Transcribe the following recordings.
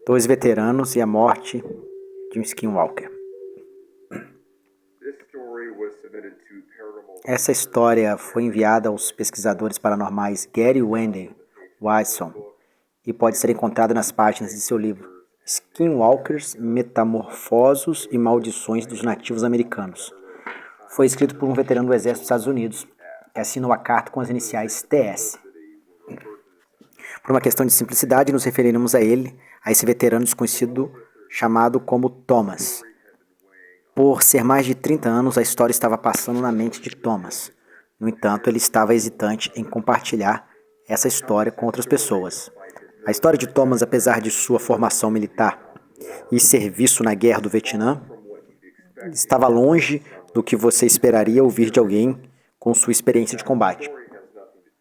Dois veteranos e a morte de um skinwalker. Essa história foi enviada aos pesquisadores paranormais Gary e Wendy Watson e pode ser encontrada nas páginas de seu livro Skinwalkers, Metamorfosos e Maldições dos Nativos Americanos. Foi escrito por um veterano do Exército dos Estados Unidos, que assinou a carta com as iniciais TS. Por uma questão de simplicidade, nos referiremos a esse veterano desconhecido chamado como Thomas. Por ser mais de 30 anos, a história estava passando na mente de Thomas. No entanto, ele estava hesitante em compartilhar essa história com outras pessoas. A história de Thomas, apesar de sua formação militar e serviço na Guerra do Vietnã, estava longe do que você esperaria ouvir de alguém com sua experiência de combate.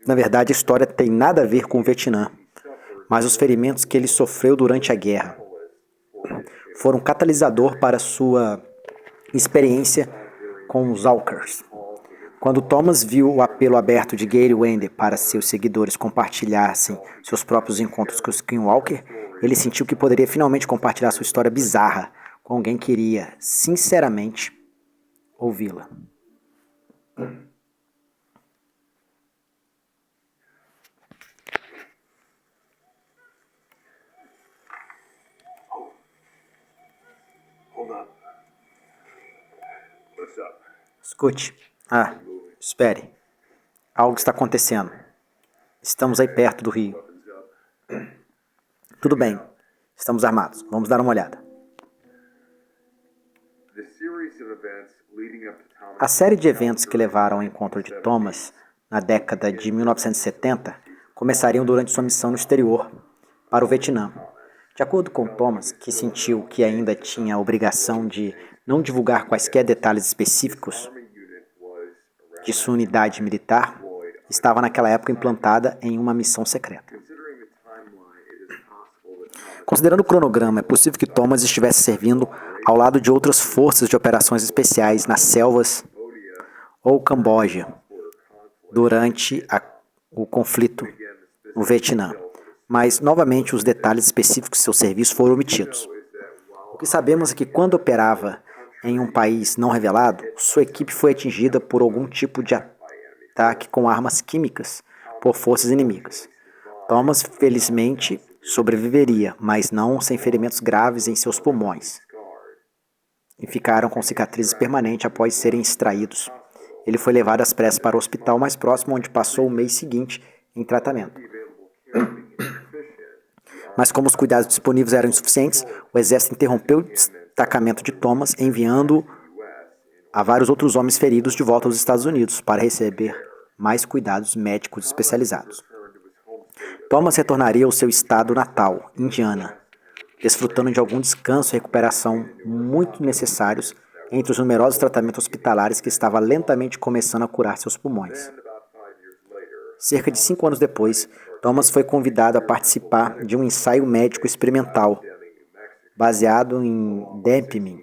Na verdade, a história tem nada a ver com o Vietnã, mas os ferimentos que ele sofreu durante a guerra foram um catalisador para sua experiência com os Walkers. Quando Thomas viu o apelo aberto de Gary Wendy para seus seguidores compartilhassem seus próprios encontros com o Skinwalker, ele sentiu que poderia finalmente compartilhar sua história bizarra com alguém que iria, sinceramente, ouvi-la. Escute. Espere. Algo está acontecendo. Estamos aí perto do rio. Tudo bem. Estamos armados. Vamos dar uma olhada. A série de eventos que levaram ao encontro de Thomas na década de 1970 começariam durante sua missão no exterior, para o Vietnã. De acordo com Thomas, que sentiu que ainda tinha a obrigação de não divulgar quaisquer detalhes específicos de sua unidade militar, estava naquela época implantada em uma missão secreta. Considerando o cronograma, é possível que Thomas estivesse servindo ao lado de outras forças de operações especiais nas selvas ou Camboja durante o conflito no Vietnã, mas novamente os detalhes específicos de seu serviço foram omitidos. O que sabemos é que quando operava em um país não revelado, sua equipe foi atingida por algum tipo de ataque com armas químicas por forças inimigas. Thomas, felizmente, sobreviveria, mas não sem ferimentos graves em seus pulmões, e ficaram com cicatrizes permanentes após serem extraídos. Ele foi levado às pressas para o hospital mais próximo, onde passou o mês seguinte em tratamento. Mas como os cuidados disponíveis eram insuficientes, o exército interrompeu o destacamento de Thomas, enviando a vários outros homens feridos de volta aos Estados Unidos para receber mais cuidados médicos especializados. Thomas retornaria ao seu estado natal, Indiana, desfrutando de algum descanso e recuperação muito necessários entre os numerosos tratamentos hospitalares que estava lentamente começando a curar seus pulmões. Cerca de 5 anos depois, Thomas foi convidado a participar de um ensaio médico experimental baseado em Deming,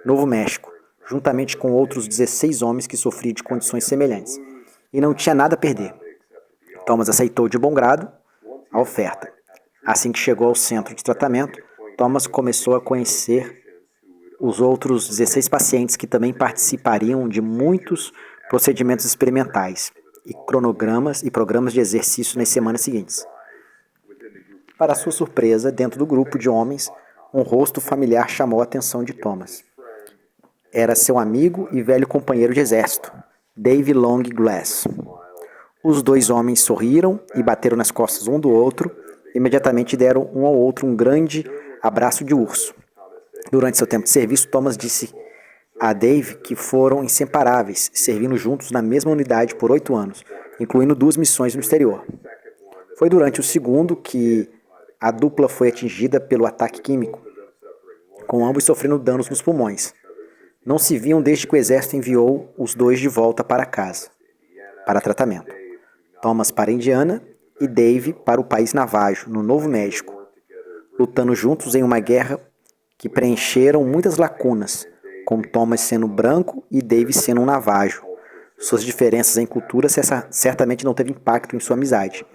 Novo México, juntamente com outros 16 homens que sofriam de condições semelhantes, e não tinha nada a perder. Thomas aceitou de bom grado a oferta. Assim que chegou ao centro de tratamento, Thomas começou a conhecer os outros 16 pacientes que também participariam de muitos procedimentos experimentais e cronogramas e programas de exercício nas semanas seguintes. Para sua surpresa, dentro do grupo de homens, um rosto familiar chamou a atenção de Thomas. Era seu amigo e velho companheiro de exército, Dave Long Glass. Os dois homens sorriram e bateram nas costas um do outro, e imediatamente deram um ao outro um grande abraço de urso. Durante seu tempo de serviço, Thomas disse a Dave que foram inseparáveis, servindo juntos na mesma unidade por 8 anos, incluindo 2 missões no exterior. Foi durante o segundo que a dupla foi atingida pelo ataque químico, com ambos sofrendo danos nos pulmões. Não se viam desde que o exército enviou os dois de volta para casa, para tratamento. Thomas para a Indiana e Dave para o país Navajo, no Novo México, lutando juntos em uma guerra que preencheram muitas lacunas, com Thomas sendo branco e Dave sendo um navajo. Suas diferenças em cultura certamente não teve impacto em sua amizade.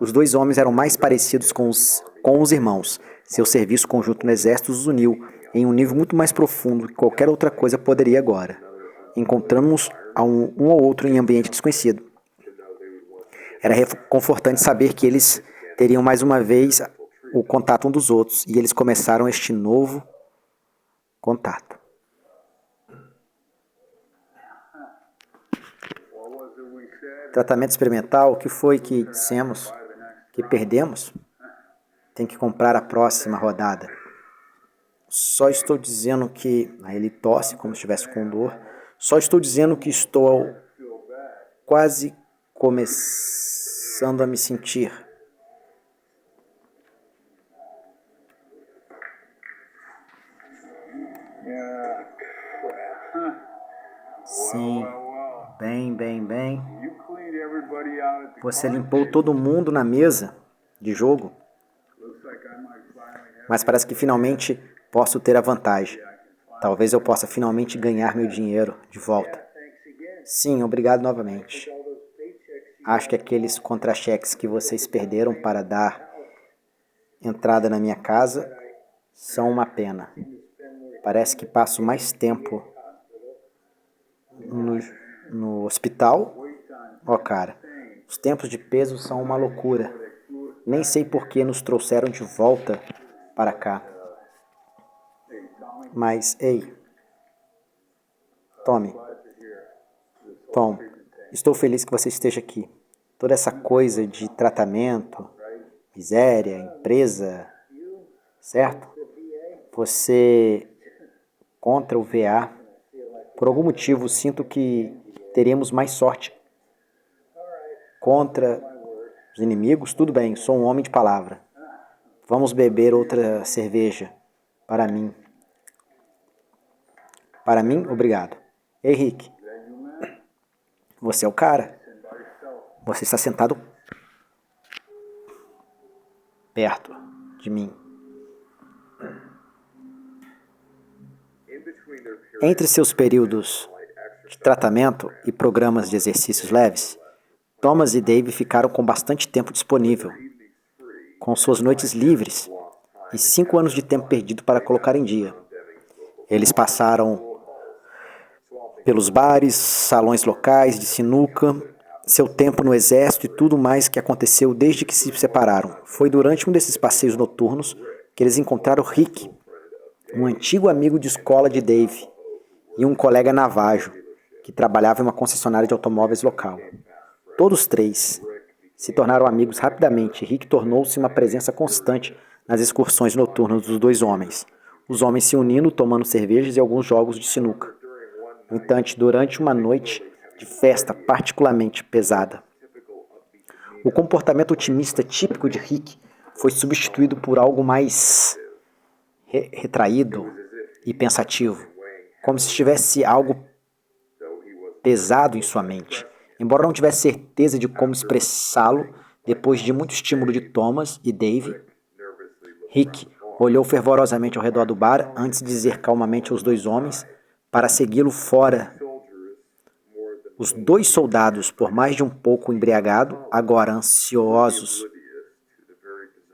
Os dois homens eram mais parecidos com os irmãos, Seu serviço conjunto no exército os uniu em um nível muito mais profundo que qualquer outra coisa poderia agora. Encontramos a um ou outro em ambiente desconhecido. Era reconfortante saber que eles teriam mais uma vez o contato um dos outros, e eles começaram este novo contato. Tratamento experimental, o que foi que dissemos que perdemos? Tem que comprar a próxima rodada. Só estou dizendo que... Aí ele tosse como se estivesse com dor. Só estou dizendo que estou quase começando a me sentir. Sim, bem. Você limpou todo mundo na mesa de jogo, mas parece que finalmente posso ter a vantagem. Talvez eu possa finalmente ganhar meu dinheiro de volta. Sim, obrigado novamente. Acho que aqueles contra-cheques que vocês perderam para dar entrada na minha casa são uma pena. Parece que passo mais tempo no hospital. Cara, os tempos de peso são uma loucura. Nem sei por que nos trouxeram de volta para cá. Mas, ei, Tom, estou feliz que você esteja aqui. Toda essa coisa de tratamento, miséria, empresa, certo? Você contra o VA. Por algum motivo, sinto que teremos mais sorte contra os inimigos. Tudo bem, sou um homem de palavra. Vamos beber outra cerveja. Para mim. Para mim, obrigado. Ei, Rick. Você é o cara. Você está sentado perto de mim. Entre seus períodos de tratamento e programas de exercícios leves, Thomas e Dave ficaram com bastante tempo disponível, com suas noites livres e 5 anos de tempo perdido para colocar em dia. Eles passaram pelos bares, salões locais de sinuca, seu tempo no exército e tudo mais que aconteceu desde que se separaram. Foi durante um desses passeios noturnos que eles encontraram Rick, um antigo amigo de escola de Dave, e um colega navajo, que trabalhava em uma concessionária de automóveis local. Todos três se tornaram amigos rapidamente. Rick tornou-se uma presença constante nas excursões noturnas dos dois homens. Os homens se unindo, tomando cervejas e alguns jogos de sinuca. No entanto, durante uma noite de festa particularmente pesada, o comportamento otimista típico de Rick foi substituído por algo mais retraído e pensativo, como se tivesse algo pesado em sua mente. Embora não tivesse certeza de como expressá-lo, depois de muito estímulo de Thomas e Dave, Rick olhou fervorosamente ao redor do bar antes de dizer calmamente aos dois homens para segui-lo fora. Os dois soldados, por mais de um pouco embriagados, agora ansiosos,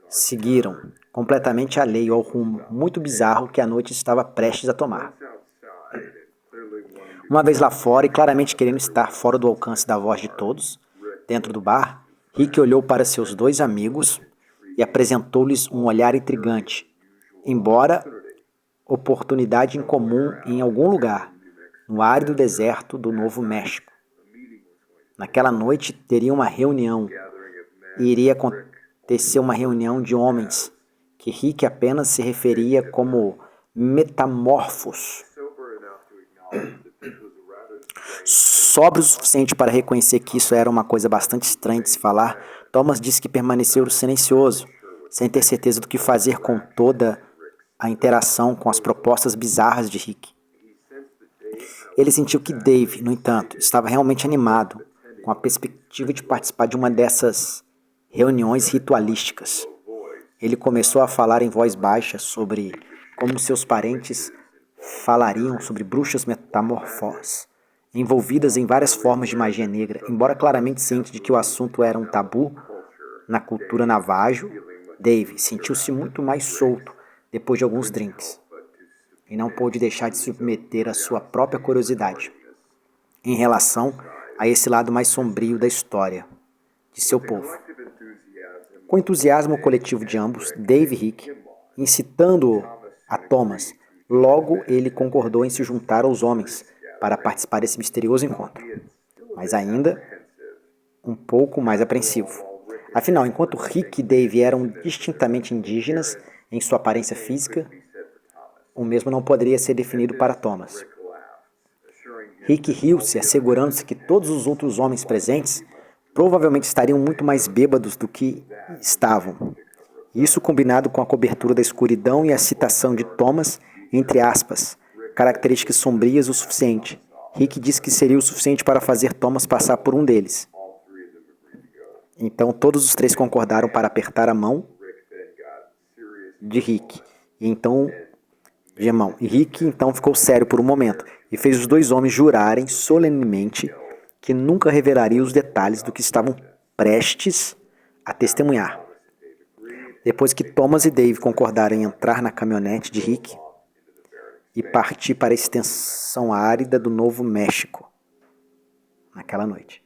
seguiram, completamente alheio ao rumo muito bizarro que a noite estava prestes a tomar. Uma vez lá fora e claramente querendo estar fora do alcance da voz de todos, dentro do bar, Rick olhou para seus dois amigos e apresentou-lhes um olhar intrigante, embora oportunidade incomum em algum lugar, no árido deserto do Novo México. Naquela noite teria uma reunião, e iria acontecer uma reunião de homens, que Rick apenas se referia como metamorfos. Sóbrio o suficiente para reconhecer que isso era uma coisa bastante estranha de se falar, Thomas disse que permaneceu silencioso, sem ter certeza do que fazer com toda a interação com as propostas bizarras de Rick. Ele sentiu que Dave, no entanto, estava realmente animado com a perspectiva de participar de uma dessas reuniões ritualísticas. Ele começou a falar em voz baixa sobre como seus parentes falariam sobre bruxas metamorfoses, envolvidas em várias formas de magia negra, embora claramente ciente de que o assunto era um tabu na cultura navajo, Dave sentiu-se muito mais solto depois de alguns drinks e não pôde deixar de submeter a sua própria curiosidade em relação a esse lado mais sombrio da história de seu povo. Com o entusiasmo coletivo de ambos, Dave e Rick, incitando-o a Thomas, logo ele concordou em se juntar aos homens para participar desse misterioso encontro, mas ainda um pouco mais apreensivo. Afinal, enquanto Rick e Dave eram distintamente indígenas em sua aparência física, o mesmo não poderia ser definido para Thomas. Rick riu-se, assegurando-se que todos os outros homens presentes provavelmente estariam muito mais bêbados do que estavam. Isso combinado com a cobertura da escuridão e a citação de Thomas, entre aspas, características sombrias o suficiente. Rick disse que seria o suficiente para fazer Thomas passar por um deles. Então todos os três concordaram para apertar a mão de Rick. E Rick então ficou sério por um momento e fez os dois homens jurarem solenemente que nunca revelariam os detalhes do que estavam prestes a testemunhar. Depois que Thomas e Dave concordaram em entrar na caminhonete de Rick e partir para a extensão árida do Novo México naquela noite.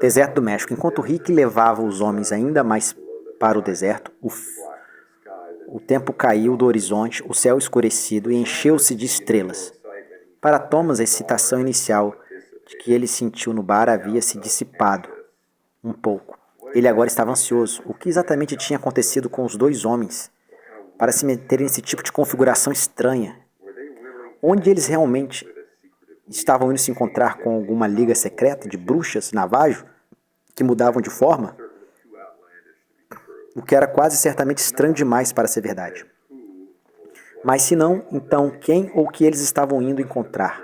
Deserto do México. Enquanto Rick levava os homens ainda mais para o deserto, o tempo caiu do horizonte, o céu escurecido e encheu-se de estrelas. Para Thomas, a excitação inicial de que ele sentiu no bar havia se dissipado um pouco. Ele agora estava ansioso. O que exatamente tinha acontecido com os dois homens para se meterem nesse tipo de configuração estranha? Onde eles realmente estavam indo se encontrar com alguma liga secreta de bruxas Navajo que mudavam de forma? O que era quase certamente estranho demais para ser verdade. Mas se não, então quem ou que eles estavam indo encontrar?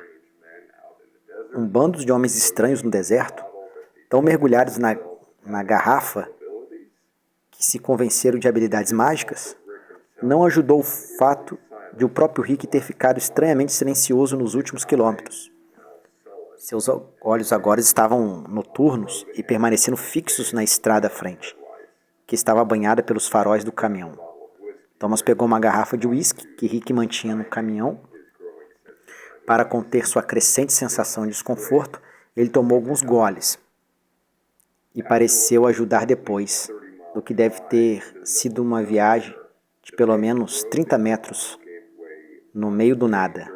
Um bando de homens estranhos no deserto, tão mergulhados na garrafa que se convenceram de habilidades mágicas? Não ajudou o fato de o próprio Rick ter ficado estranhamente silencioso nos últimos quilômetros. Seus olhos agora estavam noturnos e permanecendo fixos na estrada à frente, que estava banhada pelos faróis do caminhão. Thomas pegou uma garrafa de uísque que Rick mantinha no caminhão. Para conter sua crescente sensação de desconforto, ele tomou alguns goles e pareceu ajudar depois do que deve ter sido uma viagem de pelo menos 30 metros no meio do nada.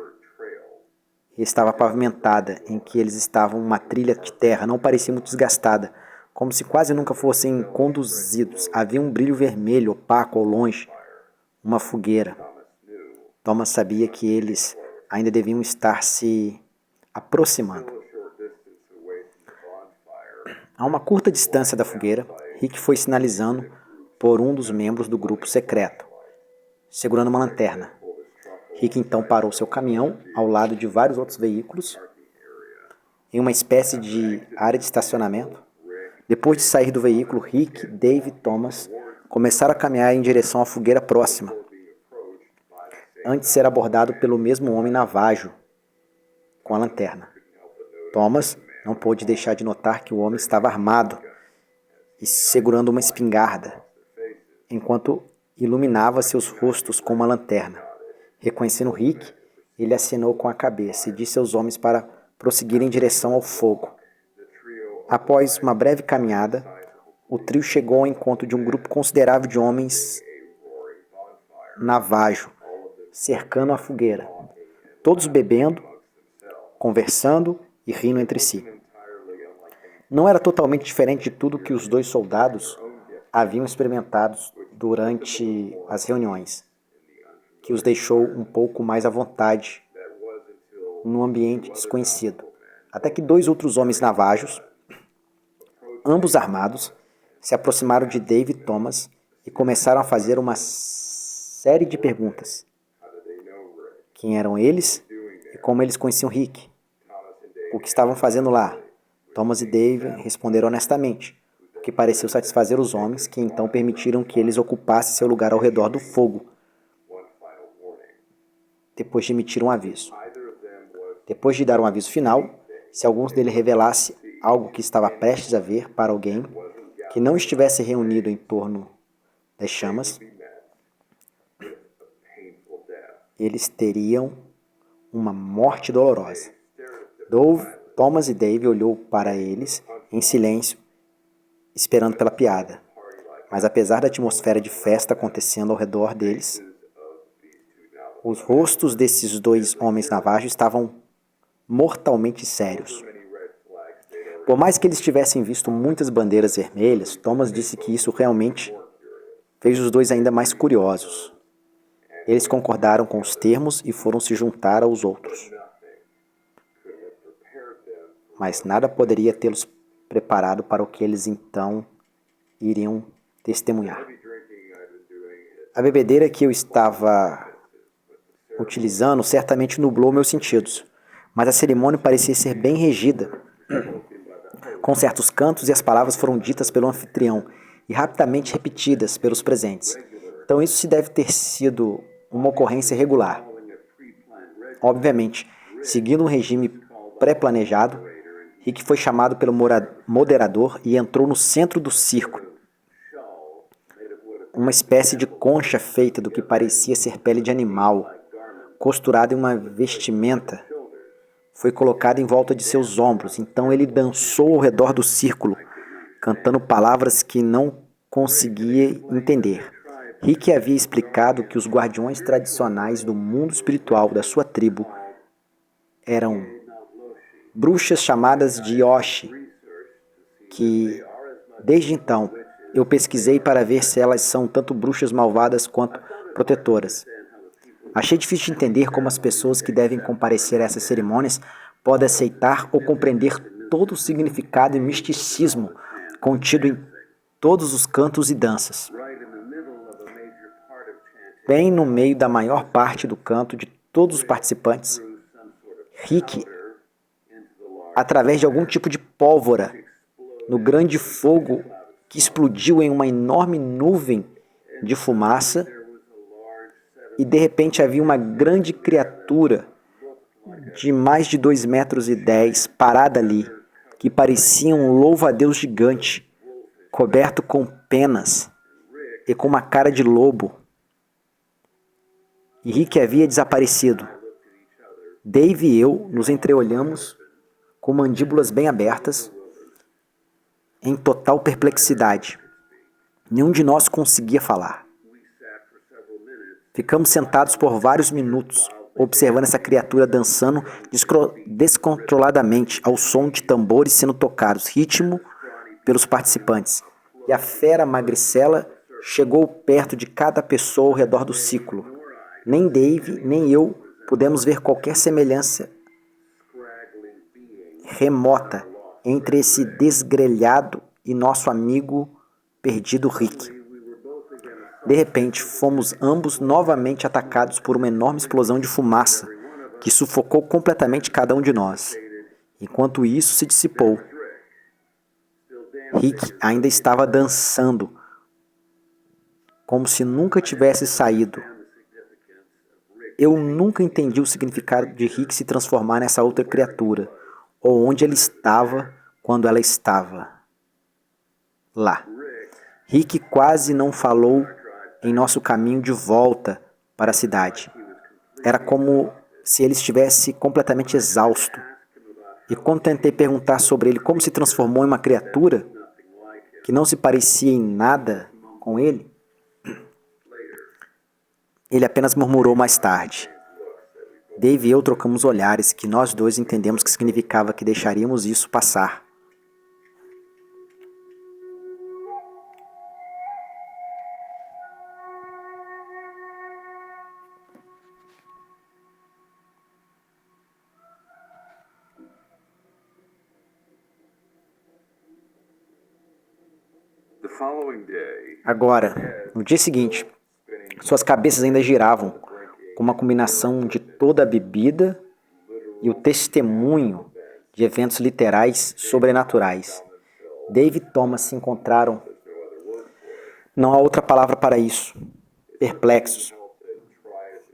Estava pavimentada, em que eles estavam uma trilha de terra, não parecia muito desgastada, como se quase nunca fossem conduzidos. Havia um brilho vermelho opaco ao longe, uma fogueira. Thomas sabia que eles ainda deviam estar se aproximando. A uma curta distância da fogueira, Rick foi sinalizando por um dos membros do grupo secreto, segurando uma lanterna. Rick então parou seu caminhão ao lado de vários outros veículos, em uma espécie de área de estacionamento. Depois de sair do veículo, Rick, Dave e Thomas começaram a caminhar em direção à fogueira próxima, antes de ser abordado pelo mesmo homem navajo, com a lanterna. Thomas não pôde deixar de notar que o homem estava armado e segurando uma espingarda, enquanto iluminava seus rostos com uma lanterna. Reconhecendo Rick, ele acenou com a cabeça e disse aos homens para prosseguirem em direção ao fogo. Após uma breve caminhada, o trio chegou ao encontro de um grupo considerável de homens navajo, cercando a fogueira, todos bebendo, conversando e rindo entre si. Não era totalmente diferente de tudo que os dois soldados haviam experimentado durante as reuniões, que os deixou um pouco mais à vontade num ambiente desconhecido. Até que dois outros homens navajos, ambos armados, se aproximaram de Dave e Thomas e começaram a fazer uma série de perguntas. Quem eram eles e como eles conheciam Rick? O que estavam fazendo lá? Thomas e Dave responderam honestamente, o que pareceu satisfazer os homens, que então permitiram que eles ocupassem seu lugar ao redor do fogo, depois de emitir um aviso. Depois de dar um aviso final, se alguns deles revelasse algo que estava prestes a ver para alguém que não estivesse reunido em torno das chamas, eles teriam uma morte dolorosa. Thomas e Dave olhou para eles em silêncio, esperando pela piada. Mas apesar da atmosfera de festa acontecendo ao redor deles, os rostos desses dois homens navajos estavam mortalmente sérios. Por mais que eles tivessem visto muitas bandeiras vermelhas, Thomas disse que isso realmente fez os dois ainda mais curiosos. Eles concordaram com os termos e foram se juntar aos outros. Mas nada poderia tê-los preparado para o que eles então iriam testemunhar. A bebedeira que eu estava utilizando certamente nublou meus sentidos, mas a cerimônia parecia ser bem regida, com certos cantos, e as palavras foram ditas pelo anfitrião e rapidamente repetidas pelos presentes. Então isso se deve ter sido uma ocorrência regular. Obviamente, seguindo um regime pré-planejado, Rick foi chamado pelo moderador e entrou no centro do círculo. Uma espécie de concha feita do que parecia ser pele de animal, costurada em uma vestimenta, foi colocada em volta de seus ombros. Então ele dançou ao redor do círculo, cantando palavras que não conseguia entender. Rick havia explicado que os guardiões tradicionais do mundo espiritual da sua tribo eram bruxas chamadas de Yoshi, que, desde então, eu pesquisei para ver se elas são tanto bruxas malvadas quanto protetoras. Achei difícil de entender como as pessoas que devem comparecer a essas cerimônias podem aceitar ou compreender todo o significado e misticismo contido em todos os cantos e danças. Bem no meio da maior parte do canto de todos os participantes, Rick, através de algum tipo de pólvora, no grande fogo que explodiu em uma enorme nuvem de fumaça, e de repente havia uma grande criatura de mais de 2,10 metros parada ali, que parecia um louva-a-Deus gigante, coberto com penas e com uma cara de lobo. E Rick havia desaparecido. Dave e eu nos entreolhamos com mandíbulas bem abertas, em total perplexidade. Nenhum de nós conseguia falar. Ficamos sentados por vários minutos, observando essa criatura dançando descontroladamente ao som de tambores sendo tocados, ritmo pelos participantes. E a fera magricela chegou perto de cada pessoa ao redor do círculo. Nem Dave, nem eu pudemos ver qualquer semelhança remota entre esse desgrelhado e nosso amigo perdido Rick. De repente, fomos ambos novamente atacados por uma enorme explosão de fumaça que sufocou completamente cada um de nós. Enquanto isso se dissipou, Rick ainda estava dançando, como se nunca tivesse saído. Eu nunca entendi o significado de Rick se transformar nessa outra criatura, ou onde ele estava quando ela estava lá. Rick quase não falou em nosso caminho de volta para a cidade. Era como se ele estivesse completamente exausto. E quando tentei perguntar sobre ele como se transformou em uma criatura que não se parecia em nada com ele, ele apenas murmurou mais tarde. Dave e eu trocamos olhares que nós dois entendemos que significava que deixaríamos isso passar. Agora, no dia seguinte, suas cabeças ainda giravam com uma combinação de toda a bebida e o testemunho de eventos literais sobrenaturais. Dave e Thomas se encontraram. Não há outra palavra para isso. Perplexos.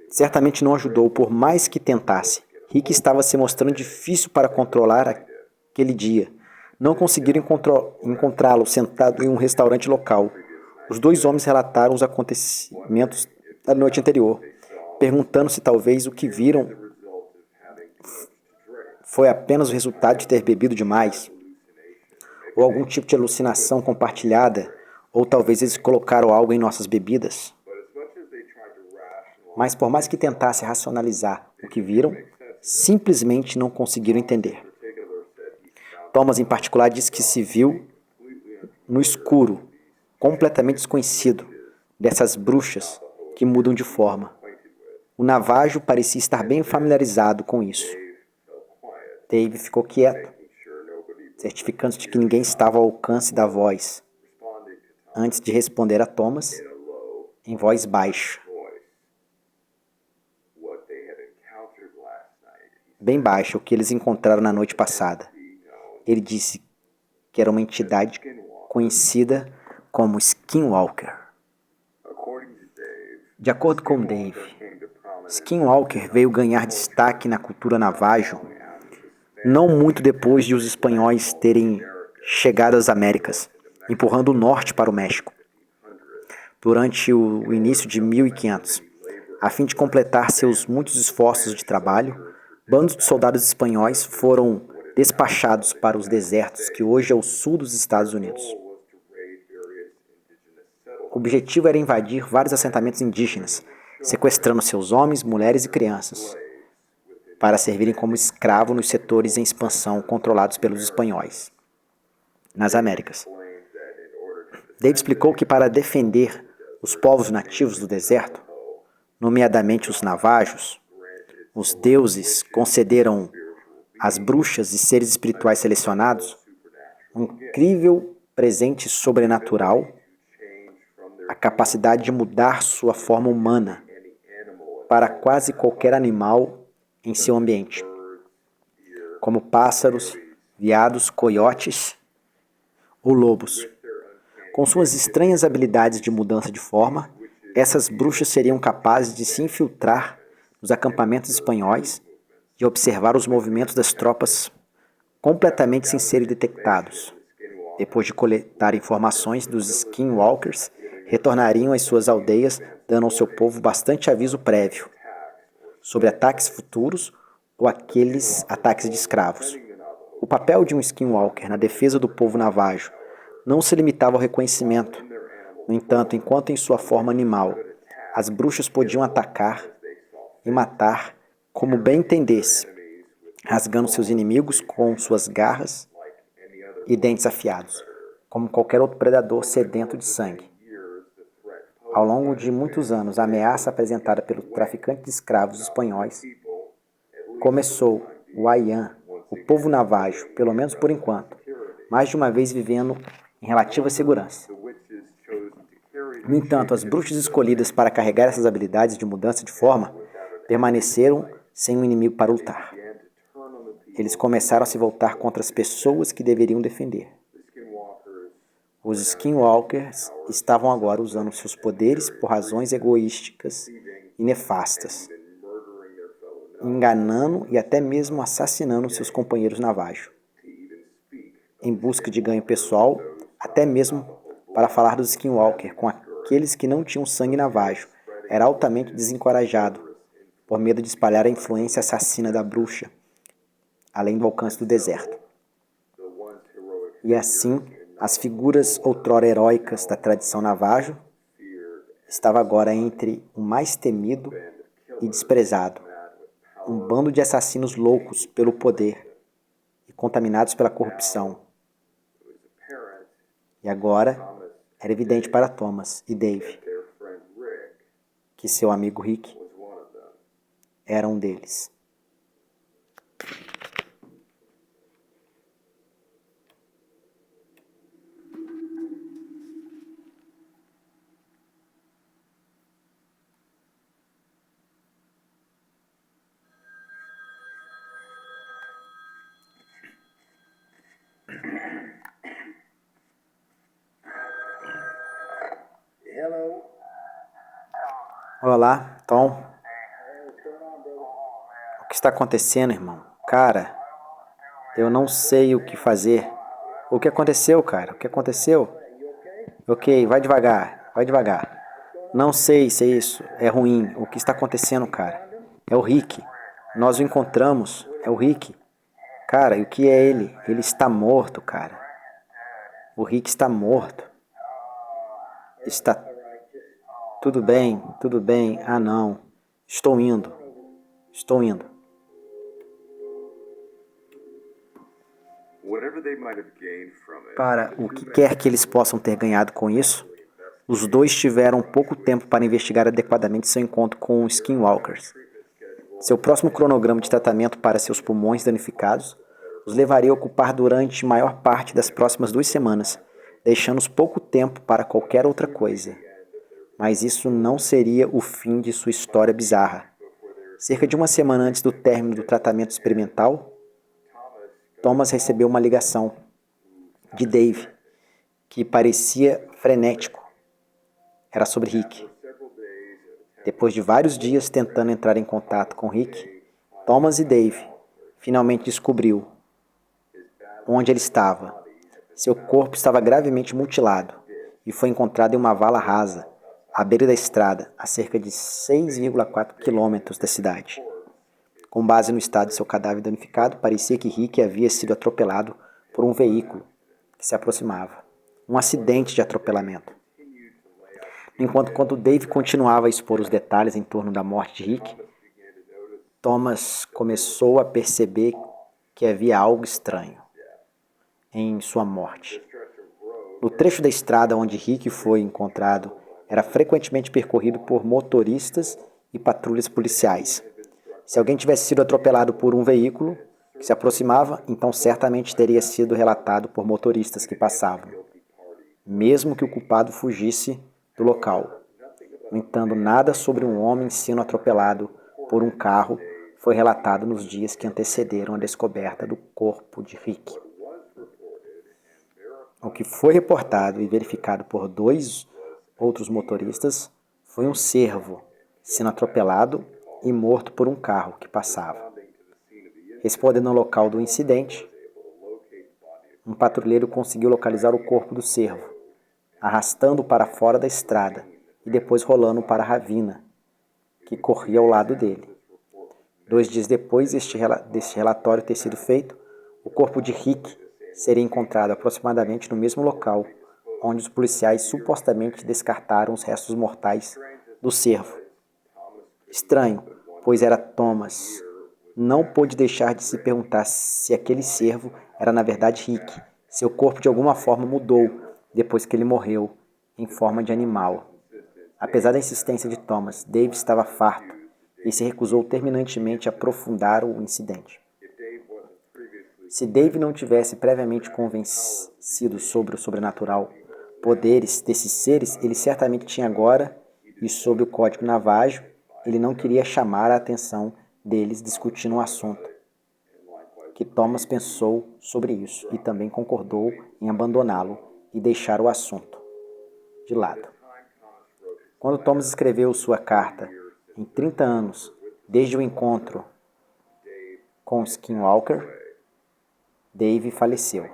Certamente não ajudou, por mais que tentasse. Rick estava se mostrando difícil para controlar aquele dia. Não conseguiram encontrá-lo sentado em um restaurante local. Os dois homens relataram os acontecimentos da noite anterior, perguntando se talvez o que viram foi apenas o resultado de ter bebido demais, ou algum tipo de alucinação compartilhada, ou talvez eles colocaram algo em nossas bebidas. Mas por mais que tentasse racionalizar o que viram, simplesmente não conseguiram entender. Thomas, em particular, disse que se viu no escuro, completamente desconhecido, dessas bruxas que mudam de forma. O Navajo parecia estar bem familiarizado com isso. Dave ficou quieto, certificando-se de que ninguém estava ao alcance da voz, antes de responder a Thomas em voz baixa. Bem baixa, o que eles encontraram na noite passada. Ele disse que era uma entidade conhecida como Skinwalker. De acordo com Dave, Skinwalker veio ganhar destaque na cultura Navajo não muito depois de os espanhóis terem chegado às Américas, empurrando o norte para o México, durante o início de 1500. A fim de completar seus muitos esforços de trabalho, bandos de soldados espanhóis foram despachados para os desertos que hoje é o sul dos Estados Unidos. O objetivo era invadir vários assentamentos indígenas, sequestrando seus homens, mulheres e crianças, para servirem como escravos nos setores em expansão controlados pelos espanhóis nas Américas. Dave explicou que para defender os povos nativos do deserto, nomeadamente os navajos, os deuses concederam às bruxas e seres espirituais selecionados um incrível presente sobrenatural, a capacidade de mudar sua forma humana para quase qualquer animal em seu ambiente, como pássaros, veados, coiotes ou lobos. Com suas estranhas habilidades de mudança de forma, essas bruxas seriam capazes de se infiltrar nos acampamentos espanhóis e observar os movimentos das tropas completamente sem serem detectados. Depois de coletar informações dos Skinwalkers, retornariam às suas aldeias, dando ao seu povo bastante aviso prévio sobre ataques futuros ou aqueles ataques de escravos. O papel de um Skinwalker na defesa do povo navajo não se limitava ao reconhecimento. No entanto, enquanto em sua forma animal, as bruxas podiam atacar e matar como bem entendesse, rasgando seus inimigos com suas garras e dentes afiados, como qualquer outro predador sedento de sangue. Ao longo de muitos anos, a ameaça apresentada pelo traficante de escravos espanhóis começou o Ayan, o povo navajo, pelo menos por enquanto, mais de uma vez vivendo em relativa segurança. No entanto, as bruxas escolhidas para carregar essas habilidades de mudança de forma permaneceram sem um inimigo para lutar. Eles começaram a se voltar contra as pessoas que deveriam defender. Os Skinwalkers estavam agora usando seus poderes por razões egoísticas e nefastas, enganando e até mesmo assassinando seus companheiros navajo, em busca de ganho pessoal, até mesmo para falar dos Skinwalker com aqueles que não tinham sangue navajo. Era altamente desencorajado, por medo de espalhar a influência assassina da bruxa, além do alcance do deserto. E assim, as figuras outrora heróicas da tradição navajo estavam agora entre o mais temido e desprezado, um bando de assassinos loucos pelo poder e contaminados pela corrupção. E agora era evidente para Thomas e Dave que seu amigo Rick era um deles. Olá, Tom. O que está acontecendo, irmão? Cara, eu não sei o que fazer. O que aconteceu, cara? O que aconteceu? Ok, vai devagar, vai devagar. Não sei se é isso, é ruim. O que está acontecendo, cara? É o Rick. Nós o encontramos. É o Rick. Cara, e o que é ele? Ele está morto, cara. O Rick está morto. Está tudo bem, tudo bem. Ah, não. Estou indo. Estou indo. Para o que quer que eles possam ter ganhado com isso, os dois tiveram pouco tempo para investigar adequadamente seu encontro com os Skinwalkers. Seu próximo cronograma de tratamento para seus pulmões danificados os levaria a ocupar durante maior parte das próximas 2 semanas, deixando-os pouco tempo para qualquer outra coisa. Mas isso não seria o fim de sua história bizarra. Cerca de 1 semana antes do término do tratamento experimental, Thomas recebeu uma ligação de Dave, que parecia frenético. Era sobre Rick. Depois de vários dias tentando entrar em contato com Rick, Thomas e Dave finalmente descobriu onde ele estava. Seu corpo estava gravemente mutilado e foi encontrado em uma vala rasa, à beira da estrada, a cerca de 6,4 quilômetros da cidade. Com base no estado de seu cadáver danificado, parecia que Rick havia sido atropelado por um veículo que se aproximava. Um acidente de atropelamento. Enquanto Dave continuava a expor os detalhes em torno da morte de Rick, Thomas começou a perceber que havia algo estranho em sua morte. No trecho da estrada onde Rick foi encontrado, era frequentemente percorrido por motoristas e patrulhas policiais. Se alguém tivesse sido atropelado por um veículo que se aproximava, então certamente teria sido relatado por motoristas que passavam, mesmo que o culpado fugisse do local. No entanto, nada sobre um homem sendo atropelado por um carro foi relatado nos dias que antecederam a descoberta do corpo de Rick. O que foi reportado e verificado por 2 outros motoristas foi um cervo sendo atropelado e morto por um carro que passava. Respondendo ao local do incidente, um patrulheiro conseguiu localizar o corpo do cervo, arrastando-o para fora da estrada e depois rolando para a ravina, que corria ao lado dele. 2 dias depois deste relatório ter sido feito, o corpo de Rick seria encontrado aproximadamente no mesmo local onde os policiais supostamente descartaram os restos mortais do cervo. Estranho, pois era Thomas. Não pôde deixar de se perguntar se aquele cervo era na verdade Rick. Seu corpo de alguma forma mudou depois que ele morreu, em forma de animal. Apesar da insistência de Thomas, Dave estava farto e se recusou terminantemente a aprofundar o incidente. Se Dave não tivesse previamente convencido sobre o sobrenatural poderes desses seres, ele certamente tinha agora, e sob o código Navajo, ele não queria chamar a atenção deles discutindo um assunto. Que Thomas pensou sobre isso e também concordou em abandoná-lo e deixar o assunto de lado. Quando Thomas escreveu sua carta, em 30 anos, desde o encontro com Skinwalker, Dave faleceu.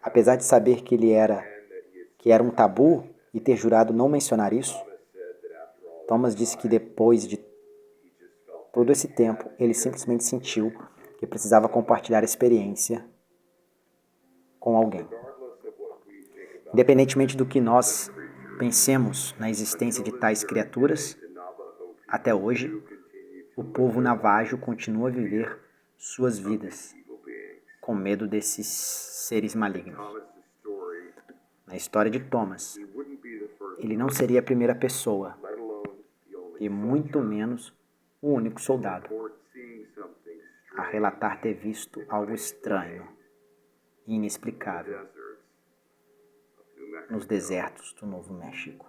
Apesar de saber que era um tabu e ter jurado não mencionar isso, Thomas disse que depois de todo esse tempo, ele simplesmente sentiu que precisava compartilhar a experiência com alguém. Independentemente do que nós pensemos na existência de tais criaturas, até hoje, o povo navajo continua a viver suas vidas com medo desses seres malignos. Na história de Thomas, ele não seria a primeira pessoa, e muito menos o único soldado, a relatar ter visto algo estranho e inexplicável nos desertos do Novo México.